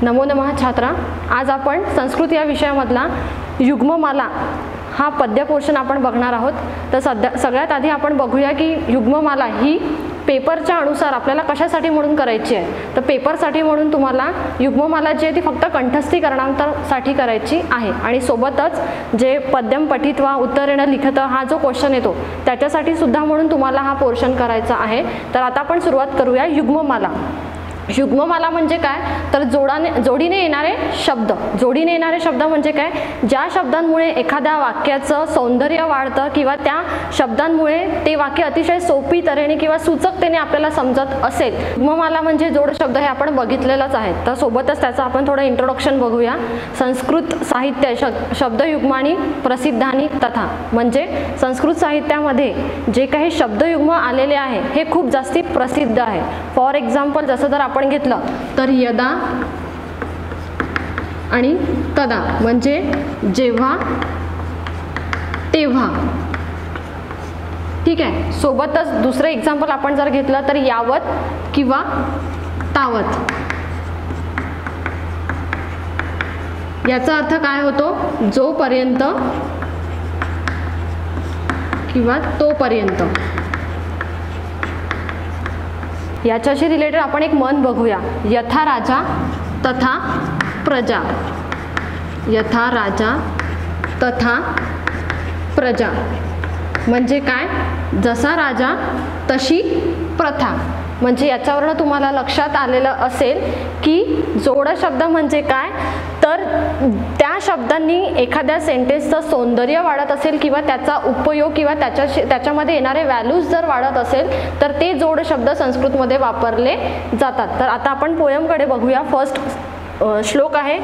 नमो नमः छात्रा, आज आपण संस्कृत या विषयामधला युग्ममाला हा पद्य पोर्शन आपण बघणार आहोत। तर सगळ्यात आधी आपण बघूया की युग्ममाला ही पेपरच्या अनुसार आपल्याला कशासाठी म्हणून करायची आहे। तर पेपरसाठी म्हणून तुम्हाला युग्ममाला जी आहे ती फक्त कंठस्थीकरणांसाठी करायची आहे आणि सोबतच जे पद्यम पठित्वा उत्तरेण लिखित हा जो क्वेश्चन येतो त्याच्यासाठी सुद्धा म्हणून तुम्हाला हा पोर्शन करायचा आहे। तर आता आपण सुरुवात करूया युग्ममाला। युग्ममाला म्हणजे काय, तर जोडीने येणारे शब्द। जोडीने येणारे शब्द म्हणजे काय, ज्या शब्दांमुळे एखाद्या वाक्याचं सौंदर्य वाढतं किंवा त्या शब्दांमुळे ते वाक्य अतिशय सोपी तऱ्हेने किंवा सूचकतेने आपल्याला समजत असेल। युग्ममाला म्हणजे जोड शब्द हे आपण बघितलेलंच आहे। तर सोबतच त्याचं आपण थोडं इंट्रोडक्शन बघूया। संस्कृत साहित्य शब्दयुग्मानी प्रसिद्धानी तथा, म्हणजे संस्कृत साहित्यामध्ये जे काही शब्दयुग्म आलेले आहे हे खूप जास्ती प्रसिद्ध आहे। फॉर एक्झाम्पल जसं जर आपण घेतलं तर यदा आणि तदा म्हणजे जेव्हा तेव्हा, ठीक आहे। सोबतच दुसरं एक्झाम्पल आपण जर घेतलं तर यावत किंवा तावत। याचा अर्थ काय होतो, जोपर्यंत किंवा तोपर्यंत। याच्याशी रिलेटेड आपण एक म्हण बघूया, यथा राजा तथा प्रजा। यथा राजा तथा प्रजा म्हणजे काय, जसा राजा तशी प्रथा। म्हणजे याच्यावरून तुम्हाला लक्षात आलेलं असेल की जोड शब्द म्हणजे काय, तर त्या शब्दांनी एखाद्या सेंटेन्सचं सौंदर्य वाढत असेल किंवा त्याचा उपयोग किंवा त्याच्यामध्ये येणारे व्हॅल्यूज जर वाढत असेल तर ते जोड शब्द संस्कृतमध्ये वापरले जातात। तर आता आपण पोयमकडे बघूया। फर्स्ट श्लोक आहे,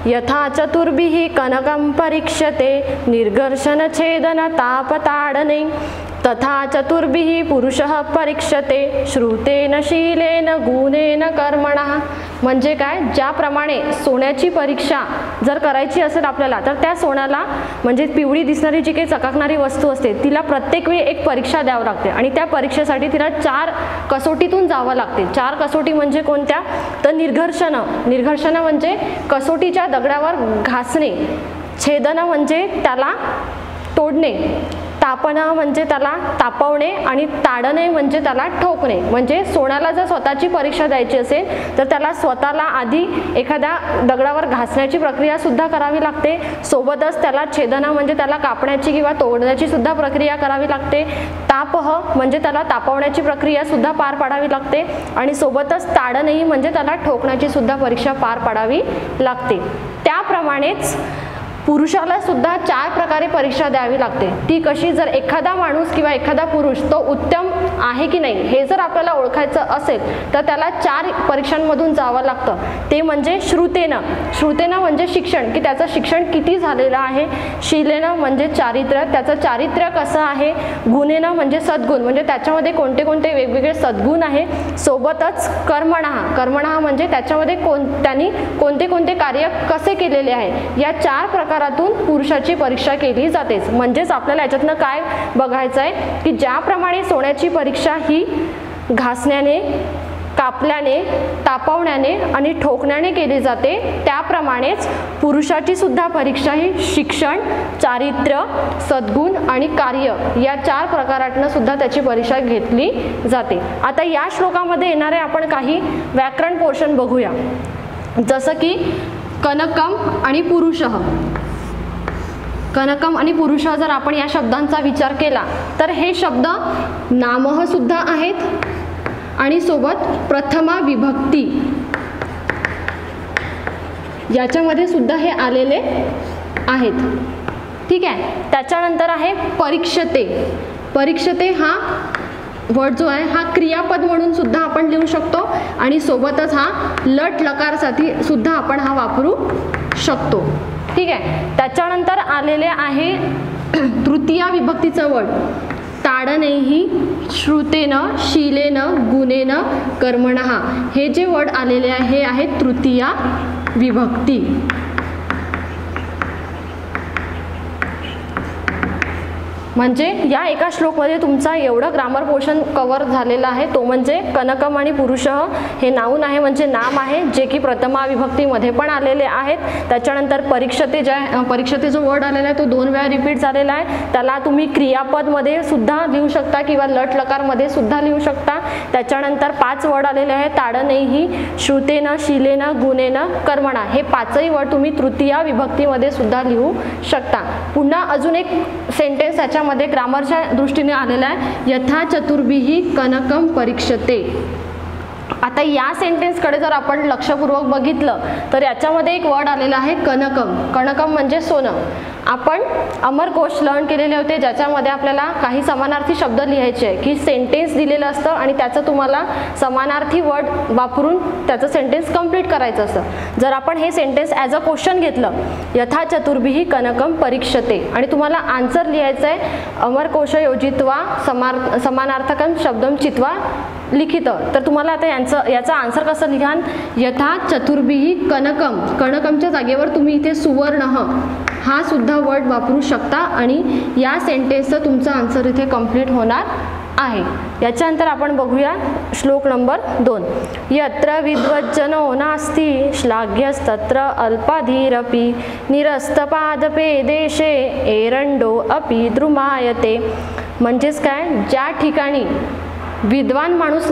यथा चतुर्भिः कनकं परीक्ष्यते निर्घर्षण छेदन तापताडने तथा चतुर्भिः पुरुषः परीक्ष्यते श्रुतेन शीलेन गुणेन कर्मणः। म्हणजे काय, ज्याप्रमाणे सोन्याची परीक्षा जर करायची असेल आपल्याला तर त्या सोन्याला म्हणजे पिवळी दिसणारी जी काही चकाकणारी वस्तू असते तिला प्रत्येक वेळी एक परीक्षा द्यावी लागते आणि त्या परीक्षेसाठी तिला 4 कसोटीतून जावं लागते। 4 कसोटी म्हणजे कोणत्या, तर निर्घर्षण म्हणजे कसोटीच्या दगडावर घासणे, छेदन म्हणजे त्याला तोडणे, तापना म्हणजे त्याला तापवणे आणि ताडणे म्हणजे त्याला ठोकणे। म्हणजे सोन्याला जर स्वतःची परीक्षा द्यायची असेल तर त्याला स्वतःला आधी एखाद्या दगडावर घासण्याची प्रक्रिया सुद्धा करावी लागते। सोबतच त्याला छेदना म्हणजे त्याला कापण्याची किंवा तोडण्याची सुद्धा प्रक्रिया करावी लागते। तापह म्हणजे त्याला तापवण्याची प्रक्रिया सुद्धा पार पाडावी लागते आणि सोबतच ताडणही म्हणजे त्याला ठोकण्याची सुद्धा परीक्षा पार पाडावी लागते। त्याप्रमाणेच पुरुषाला सुद्धा 4 प्रकारे परीक्षा द्यावी लागते। ती कशी, जर एखादा माणूस किंवा एखादा पुरुष तो उत्तम आहे की नाही हे जर आपल्याला ओळखायचं असेल तर त्याला 4 परीक्षांमधून जावं लागतं। ते म्हणजे श्रुतेन म्हणजे शिक्षण, की त्याचं शिक्षण किती झालेलं आहे। शीलेन म्हणजे चारित्र्य, त्याचं चारित्र्य कसं आहे। गुणेन म्हणजे सद्गुण, म्हणजे त्याच्यामध्ये कोणते कोणते वेगवेगळे सद्गुण आहे। सोबतच कर्मणः म्हणजे त्याच्यामध्ये त्यांनी कोणते कोणते कार्य कसे केलेले आहे। या 4 प्रकारातून पुरुषाची परीक्षा केली जातेच। म्हणजेच आपल्याला याच्यातनं काय बघायचं आहे की ज्याप्रमाणे सोन्याची परीक्षा ही घासण्याने, कापल्याने, तापवण्याने आणि ठोकण्याने केली जाते, त्याप्रमाणेच पुरुषाची सुद्धा परीक्षा ही शिक्षण, चारित्र्य, सद्गुण आणि कार्य या 4 प्रकारातनं सुद्धा त्याची परीक्षा घेतली जाते। आता या श्लोकामध्ये येणारे आपण काही व्याकरण पोर्शन बघूया। जसं की कनकम आणि पुरुषः। कनकम आणि पुरुषः जर आपण या शब्दांचा विचार केला तर हे शब्द नामह सुद्धा आहेत आणि सोबत प्रथमा विभक्ती याच्यामध्ये सुद्धा हे आलेले आहेत, ठीक आहे। त्याच्यानंतर आहे परीक्षते। परीक्षते हा वर्ड जो आहे हा क्रियापद म्हणून सुद्धा आपण लिहू शकतो आणि सोबतच हा लट लकारसाठी सुद्धा आपण हा वापरू शकतो, ठीक आहे। त्याच्यानंतर आलेले आहे तृतीया विभक्तीचं वर्ड, ताडनैहि श्रुतेन शीलेन गुणेन कर्मणः। हे जे वर्ड आलेले आहे हे आहे तृतीया विभक्ती। म्हणजे या एका श्लोकमध्ये तुमचा एवढं ग्रामर पोर्शन कव्हर झालेला आहे, तो म्हणजे कनकम आणि पुरुषः हे नाऊन आहे, म्हणजे नाम आहे, जे की प्रथमा विभक्तीमध्ये पण आलेले आहेत. त्याच्यानंतर परीक्षते जो वर्ड आलेला आहे तो 2 वेळा रिपीट झालेला आहे. त्याला तुम्ही क्रियापदमध्ये सुद्धा लिहू शकता किंवा लट लकारमध्ये सुद्धा लिहू शकता. त्याच्यानंतर 5 वर्ड आलेले आहेत, ताडनैहि, श्रुतेन, शीलेन, गुणेन, कर्मणा. हे 5ही वर्ड तुम्ही तृतीया विभक्तीमध्ये सुद्धा लिहू शकता. पुन्हा अजून एक सेंटेन्स याच्यामध्ये ग्रामरच्या दृष्टीने आलेला आहे, यथा चतुर्भिः कनकम परीक्षते. आता या सेंटेन्सकडे जर आपण लक्षपूर्वक बघितलं तर याच्यामध्ये एक वर्ड आलेला आहे कनकम. कनकम म्हणजे सोनं. आपण अमरकोश लर्न केलेले होते, ज्याच्यामध्ये आपल्याला काही समानार्थी शब्द लिहायचे आहे, की सेंटेन्स दिलेलं असतं आणि त्याचं तुम्हाला समानार्थी वर्ड वापरून त्याचं सेंटेन्स कंप्लीट करायचं असतं. जर आपण हे सेंटेन्स ॲज अ क्वेश्चन घेतलं, यथा चतुर्भिः कनकम परीक्षते, आणि तुम्हाला आन्सर लिहायचं आहे, अमरकोश योजित्वा समानार्थकम शब्दम चित्वा लिखित. तर तुम्हाला आता याचा आन्सर कसं लिहाल, यथा चतुर्भिः कनकम. कनकमच्या जागेवर तुम्ही इथे सुवर्णः हा सुद्धा वर्ड वापरू शकता आणि या सेंटेन्सचं तुमचं आन्सर इथे कंप्लीट होणार आहे. याच्यानंतर आपण बघूया श्लोक नंबर 2. यत्र विद्वज्जनो नास्ति श्लाघ्यस्तत्र अल्पाधीरपि निरस्तपादपे देशे एरंडो अपि द्रुमायते. म्हणजेच काय, ज्या ठिकाणी विद्वान माणूस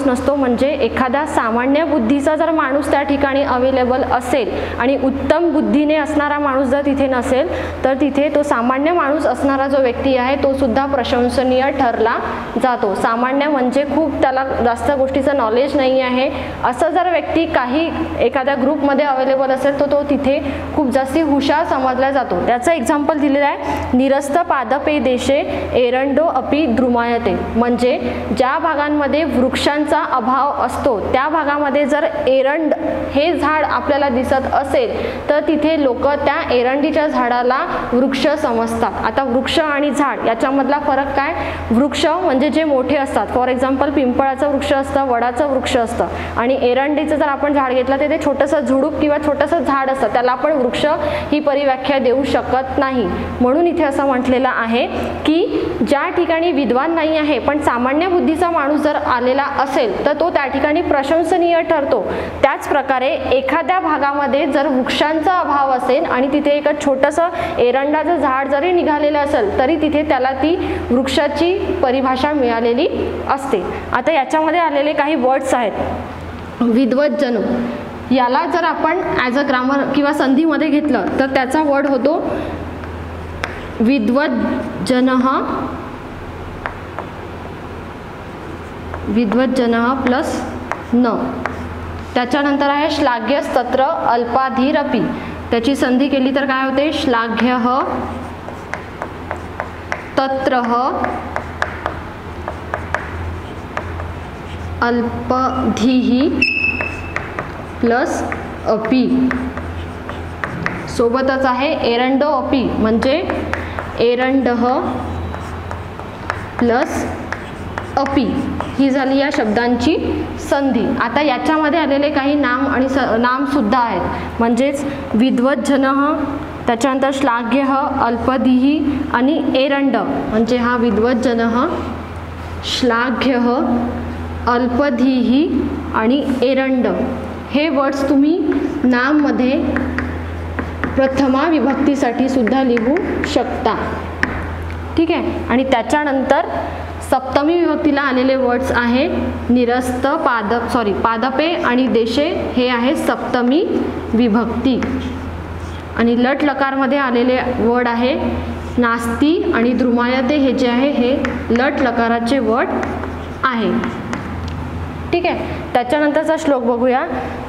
नसतो म्हणजे एखादा सामान्य बुद्धीचा जर माणूस त्या ठिकाणी अवेलेबल असेल आणि उत्तम बुद्धीने असणारा माणूस जर तिथे नसेल, तर तिथे तो सामान्य माणूस असणारा जो व्यक्ती आहे तो सुद्धा प्रशंसनीय ठरला जातो. सामान्य म्हणजे खूप त्याला जास्त गोष्टीचं नॉलेज नाही आहे असं जर व्यक्ती काही एखाद्या ग्रुपमध्ये अवेलेबल असेल तर तो तिथे खूप जास्ती हुशार समजला जातो. त्याचं एक्झाम्पल दिलेलं आहे, निरस्त पादपे देशे एरंडो अपि द्रुमायते. म्हणजे ज्या भागांमध्ये वृक्षांचा अभाव असतो त्या भागामध्ये जर एरंड हे झाड आपल्याला दिसत असेल तर तिथे लोक त्या एरंडीच्या झाडाला वृक्ष समजतात. आता वृक्ष आणि झाड याच्यामधला फरक काय, वृक्ष म्हणजे जे मोठे असतात, फॉर एक्झाम्पल पिंपळाचं वृक्ष असतं, वडाचं वृक्ष असतं, आणि एरंडीचं जर आपण झाड घेतलं तर ते छोटंसं झुडूप किंवा छोटंसं झाड असतं, त्याला आपण वृक्ष ही परिव्याख्या देऊ शकत नाही. म्हणून इथे असं म्हटलेलं आहे की ज्या ठिकाणी विद्वान नाही आहे पण सामान्य बुद्धीचा माणूस जर आलेला असेल तर तो त्या ठिकाणी प्रशंसनीय ठरतो. त्याच प्रकारे एखाद्या भागामध्ये जर वृक्षांचा अभाव असेल आणि तिथे एक छोटंसं एरंडाचं झाड जरी निघालेलं असेल तरी तिथे त्याला ती वृक्षाची परिभाषा मिळालेली असते. आता याच्यामध्ये आलेले काही वर्ड्स आहेत, विद्वज्जन. याला जर आपण ॲज अ ग्रामर किंवा संधीमध्ये घेतलं तर त्याचा वर्ड होतो विद्वज्जनः प्लस न. त्याच्यानंतर आहे श्लाघ्यस्तत्र अल्पाधीरपि. त्याची संधी केली तर काय होते, श्लाघ्यः तत्रः अल्पधीः प्लस अपि. सोबतच आहे एरंडो अपि म्हणजे एरंडः प्लस अपि. ही झाली या शब्दांची संधी. आता याच्यामध्ये आलेले काही नाम आणि नाम सुद्धा आहेत, म्हणजेच विद्वज्जनः, त्याच्यानंतर श्लाघ्यः, अल्पधीः आणि एरंड. म्हणजे हा विद्वज्जनः, श्लाघ्यः, अल्पधीः आणि एरंड हे वर्ड्स तुम्ही नाममध्ये प्रथमा विभक्तीसाठी सुद्धा लिहू शकता. ठीक आहे. आणि त्याच्यानंतर सप्तमी विभक्तीला आलेले वर्ड्स आहे निरस्त, पादपे आणि देशे हे आहे सप्तमी विभक्ती. आणि लट लकारमध्ये आलेले वर्ड आहे नास्ती आणि द्रुमायते, हे जे आहे हे लट लकाराचे वर्ड आहे. ठीक आहे. त्याच्यानंतरचा श्लोक बघूया.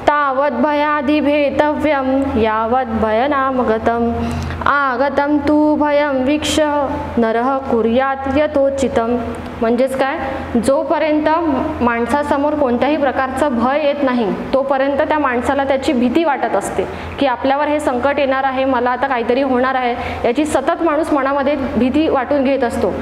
तावत् भयादि भेतव्यम यावत् भयनामगतम आगतम तू भयम वीक्ष नरः कुर्यात यथोचितम. म्हणजेच काय, जोपर्यंत माणसासमोर कोणत्याही प्रकारचं भय येत नाही तोपर्यंत त्या माणसाला त्याची भीती वाटत असते की आपल्यावर हे संकट येणार आहे, मला आता काहीतरी होणार आहे, याची सतत माणूस मनामध्ये भीती वाटून घेत असतो.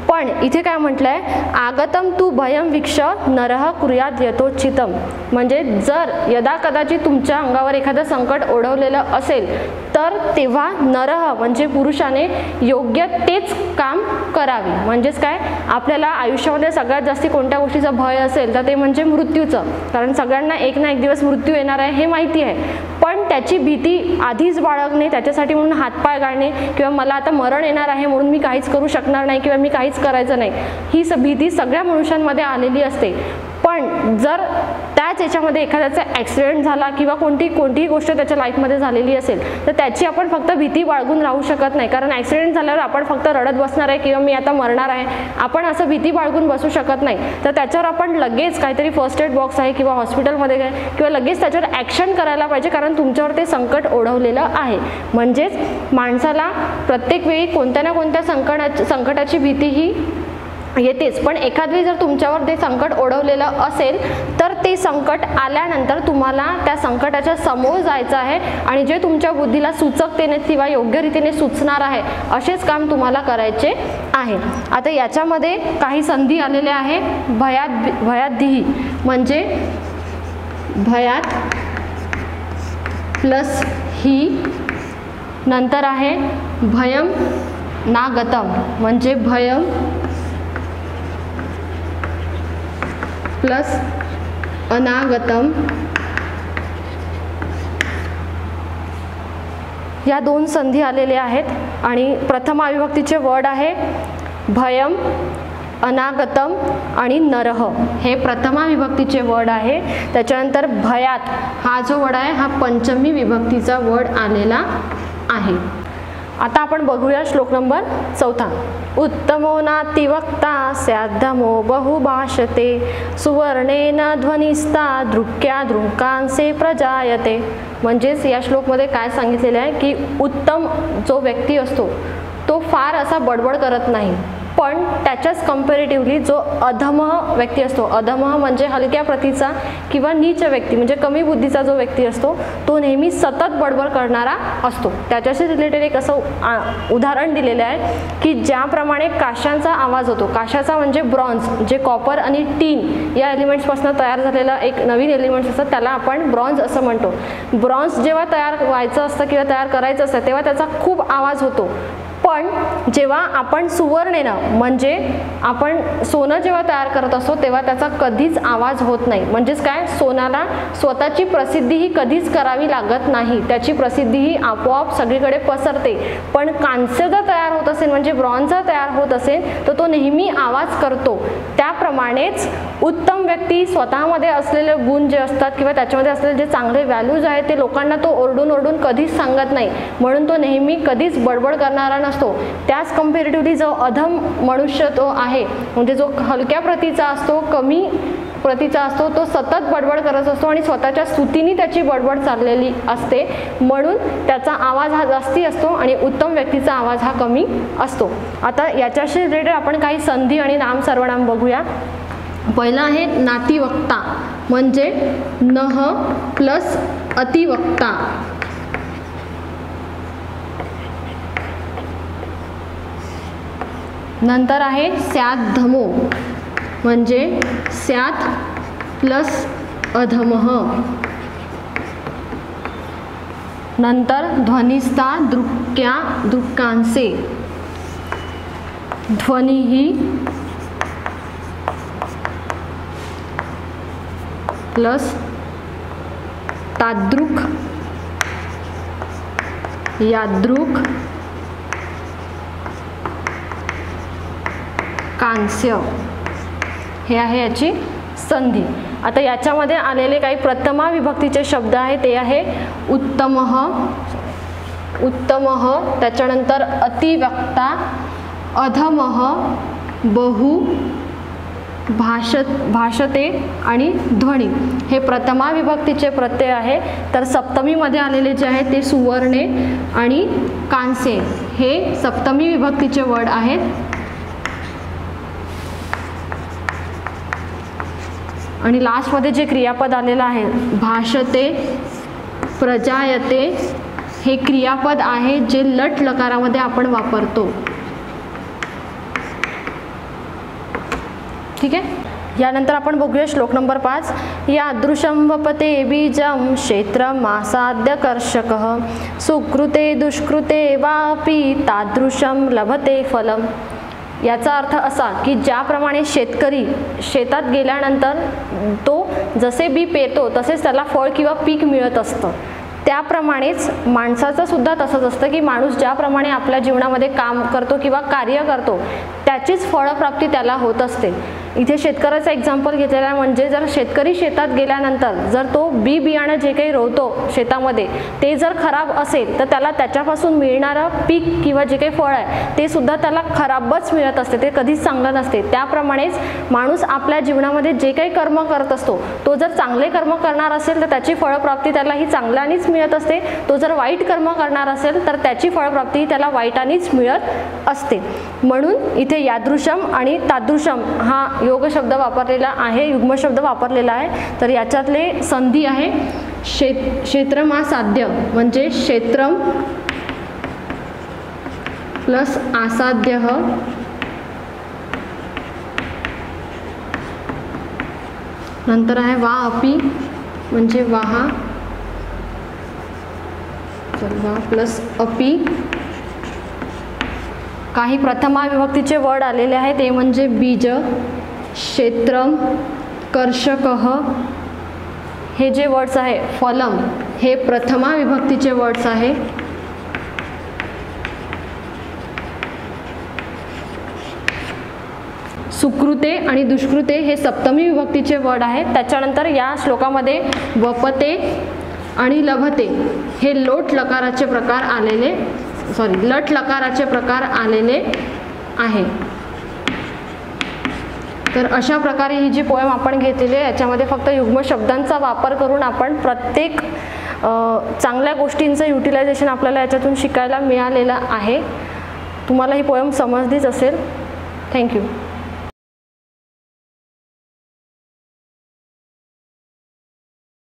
पण इथे काय म्हटलंय, आगतम तू भयम वीक्ष नरः कुर्यात यथोचितम. म्हणजे जर यदा कदाचित तुमच्या अंगावर एखादं संकट ओढवलेलं असेल तर तेव्हा नरह म्हणजे पुरुषाने योग्य तेच काम करावे. म्हणजेच काय, आपल्याला आयुष्यामध्ये सगळ्यात जास्ती कोणत्या गोष्टीचं भय असेल तर ते म्हणजे मृत्यूचं. कारण सगळ्यांना एक ना एक दिवस मृत्यू येणार आहे हे माहिती आहे, पण त्याची भीती आधीच बाळगणे, त्याच्यासाठी म्हणून हातपाय गाळणे किंवा मला आता मरण येणार आहे म्हणून मी काहीच करू शकणार नाही किंवा मी काहीच करायचं नाही, ही भीती सगळ्या मनुष्यांमध्ये आलेली असते. पण जर त्याच याच्यामध्ये एखाद्याचा ॲक्सिडेंट झाला किंवा कोणतीही गोष्ट त्याच्या लाईफमध्ये झालेली असेल तर त्याची आपण फक्त भीती बाळगून राहू शकत नाही. कारण ॲक्सिडेंट झाल्यावर आपण फक्त रडत बसणार आहे किंवा मी आता मरणार आहे, आपण असं भीती बाळगून बसू शकत नाही. तर त्याच्यावर आपण लगेच काहीतरी फर्स्ट एड बॉक्स आहे किंवा हॉस्पिटलमध्ये किंवा लगेच त्याच्यावर ॲक्शन करायला पाहिजे, कारण तुमच्यावर ते संकट ओढवलेलं आहे. म्हणजेच माणसाला प्रत्येक वेळी कोणत्या ना कोणत्या संकटाची भीती ही येतेच, पण एखाद वेळी जर तुमच्यावर ते संकट ओढवलेलं असेल तर ते संकट आल्यानंतर तुम्हाला त्या संकटाच्या समोर जायचं आहे आणि जे तुमच्या बुद्धीला सुचकतेने किंवा योग्य रीतीने सुचणार आहे असेच काम तुम्हाला करायचे आहे. आता याच्यामध्ये काही संधी आलेल्या आहे. भयाद्धिः म्हणजे भयात प्लस ही, नंतर आहे भयम नागतम म्हणजे भयम प्लस अनागतम. या दोन संधी आलेल्या आहेत आणि प्रथमा विभक्तीचे वर्ड आहे भयम, अनागतम आणि नरह, हे प्रथमा विभक्तीचे वर्ड आहे. त्याच्यानंतर भयात हा जो वर्ड आहे हा पंचमी विभक्तीचा वर्ड आलेला आहे. आता आपण बघूया श्लोक नंबर 4. उत्तमो नातिवक्ता स्याद्धमो बहुभाषते सुवर्णेन ध्वनिस्ता दृक्या दृक्कांसे प्रजायते. म्हणजेच या श्लोकमध्ये काय सांगितलेले आहे की उत्तम जो व्यक्ती असतो तो फार असा बडबड करत नाही, पण त्याच्याच कंपॅरेटिव्हली जो अधम व्यक्ती असतो, अधम म्हणजे हलक्या प्रतीचा किंवा नीच व्यक्ती म्हणजे कमी बुद्धीचा जो व्यक्ती असतो तो नेहमी सतत बडबड करणारा असतो. त्याच्याशी रिलेटेड एक असं उदाहरण दिलेलं आहे की ज्याप्रमाणे काशांचा आवाज होतो, काशाचा म्हणजे ब्रॉन्झ, जे कॉपर आणि टीन या एलिमेंट्सपासून तयार झालेला एक नवीन एलिमेंट्स असतात त्याला आपण ब्रॉन्झ असं म्हणतो. ब्रॉन्झ जेव्हा तयार व्हायचं असतं किंवा तयार करायचं असतं तेव्हा त्याचा खूप आवाज होतो, पण जेव्हा आपण सुवर्णेनं म्हणजे आपण सोनं जेव्हा तयार करत असतो तेव्हा त्याचा कधीच आवाज होत नाही. म्हणजेच काय, सोन्याला स्वतःची प्रसिद्धी ही कधीच करावी लागत नाही, त्याची प्रसिद्धी ही आपोआप सगळीकडे पसरते. पण कांस्य जर तयार होत असेल म्हणजे ब्रॉन्झ जर तयार होत असेल तर तो नेहमी आवाज करतो. त्याप्रमाणेच उत्तम व्यक्ती स्वतःमध्ये असलेले गुण जे असतात किंवा त्याच्यामध्ये असलेले जे चांगले व्हॅल्यूज आहेत ते लोकांना तो ओरडून ओरडून कधीच सांगत नाही, म्हणून तो नेहमी कधीच बडबड करणारा नसतो. त्याच कंपॅरेटिव्हली जो अधम मनुष्य तो आहे म्हणजे जो हलक्या प्रतीचा असतो, कमी प्रतीचा असतो, तो सतत बडबड करत असतो आणि स्वतःच्या स्तुतीने त्याची बडबड चाललेली असते, म्हणून त्याचा आवाज हा जास्ती असतो आणि उत्तम व्यक्तीचा आवाज हा कमी असतो. आता याच्याशी रिलेटेड आपण काही संधी आणि नाम सर्वनाम बघूया. पहिला आहे नातिवक्ता म्हणजे नह प्लस अतिवक्ता. नंतर आहे स्याद्धमो म्हणजे स्यात् प्लस अधमः. नंतर ध्वनिस्ता दृक्या दृक्कांसे, ध्वनिः प्लस तादृक् यादृक् कांस्य, हे आहे याची संधी. आता याच्यामध्ये आलेले काही प्रथमा विभक्तीचे शब्द आहे ते आहे उत्तमः, उत्तमः, त्याच्यानंतर अतिवक्ता, अधमः, बहु, भाषते आणि ध्वनी, हे प्रथमा विभक्तीचे प्रत्यय आहे. तर सप्तमीमध्ये आलेले जे आहे ते सुवर्णे आणि कांसे हे सप्तमी विभक्तीचे वर्ड आहेत. आणि लास्टमध्ये जे क्रियापद आलेलं आहे भाषते, प्रजायते, हे क्रियापद आहे जे लट लकारामध्ये आपण वापरतो. ठीक आहे. यानंतर आपण बघूया श्लोक नंबर 5. यादृशं वपते बीजं क्षेत्रमासाद्य कर्षकः सुकृते दुष्कृते वापि तादृशं लभते फलम. याचा अर्थ असा की ज्याप्रमाणे शेतकरी शेतात गेल्यानंतर तो जसे बी पेरतो तसेच त्याला फळ किंवा पीक मिळत असतं, त्याप्रमाणेच माणसाचं सुद्धा तसंच असतं की माणूस ज्याप्रमाणे आपल्या जीवनामध्ये काम करतो किंवा कार्य करतो त्याचीच फळप्राप्ती त्याला होत असते. इथे शेतकऱ्याचं एक्झाम्पल घेतलेलं आहे. म्हणजे जर शेतकरी शेतात गेल्यानंतर जर तो बियाणं जे काही रोवतो शेतामध्ये ते जर खराब असेल तर त्याला त्याच्यापासून मिळणारं पीक किंवा जे काही फळ आहे ते सुद्धा त्याला खराबच मिळत असते, ते कधीच चांगलं नसते. त्याप्रमाणेच माणूस आपल्या जीवनामध्ये जे काही कर्म करत असतो तो जर चांगले कर्म करणार असेल तर त्याची फळप्राप्ती त्याला ही चांगल्यानेच मिळत असते. तो जर वाईट कर्म करणार असेल तर त्याची फळप्राप्ती त्याला वाईटानेच मिळत असते. म्हणून इथे यादृशम आणि तादृशम हा योग शब्द वापरलेला आहे, युग्म शब्द वापरलेला आहे. तर याच्यातले संधी आहे क्षेत्रमासाद्य म्हणजे क्षेत्रम प्लस आसाद्य, नंतर आहे वा अपि म्हणजे वाहा प्लस अपि. काही प्रथमा विभक्तीचे वर्ड आलेले आहे ते म्हणजे बीज, क्षेत्रम, कर्षकः हे जे वर्ड्स आहे, फलम हे प्रथमा विभक्तीचे वर्ड्स आहे. सुकृते आणि दुष्कृते हे सप्तमी विभक्तीचे वर्ड आहेत. त्याच्यानंतर या श्लोकामध्ये वपते आणि लभते हे लोट लकाराचे प्रकार आलेले लट लकाराचे प्रकार आलेले आहे. तर अशा प्रकारे ही जी पोएम आपण घेतलेली आहे याच्यामध्ये फक्त युग्म शब्दांचा वापर करून आपण प्रत्येक चांगल्या गोष्टींचं युटिलायझेशन आपल्याला याच्यातून शिकायला मिळालेलं आहे. तुम्हाला ही पोएम समजलीच असेल. थँक्यू.